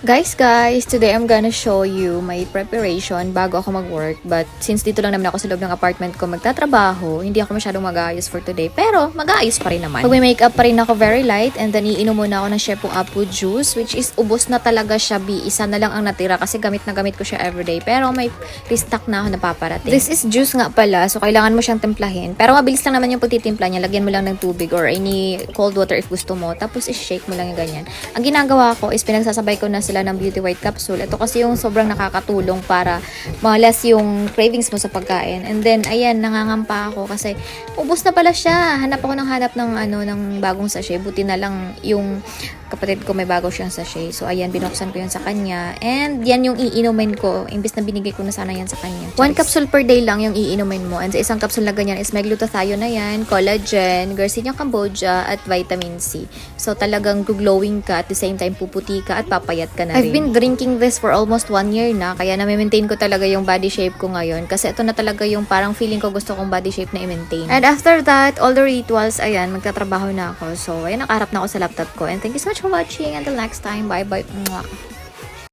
Guys, today I'm gonna show you my preparation bago ako mag-work. But since dito lang naman ako sa loob ng apartment ko magtatrabaho, hindi ako masyadong mag-aayos for today. Pero mag-aayos pa rin naman. Mag-makeup pa rin ako very light and then iinom muna ako ng Shepu Apple Juice, which is ubos na talaga siya, Isa na lang ang natira kasi gamit na gamit ko siya everyday. Pero may restock na ako na paparating. This is juice nga pala, so kailangan mo siyang templahin. Pero mabilis lang naman yung pagtitimpla niya. Lagyan mo lang ng tubig or any cold water if gusto mo. Tapos i-shake mo lang yung ganyan. Ang ginagawa ko is pinagsasabay ko na sila ng Beauty White Capsule. Ito kasi yung sobrang nakakatulong para malas yung cravings mo sa pagkain. And then, ayan, nangangampa ako kasi ubos na pala siya. Hanap ako ng ng bagong sachet. Buti na lang yung kapatid ko may bago siyang sachet. So, ayan, binuksan ko yun sa kanya. And yan yung iinumin ko. Imbis na binigay ko na sana yan sa kanya. 1 capsule per day lang yung iinumin mo. And sa isang capsule na ganyan is may glutathione na yan, collagen, Garcinia Cambogia, at vitamin C. So, talagang glowing ka at the same time puputi ka at papayat ka na rin. I've been drinking this for almost 1 year na. Kaya na-maintain ko talaga yung body shape ko ngayon. Kasi ito na talaga yung parang feeling ko gusto kong body shape na i-maintain. And after that, all the rituals, ayan, magtatrabaho na ako. So, ayan, nakaharap na ako sa laptop ko. And thank you so much for watching. Until next time, bye-bye.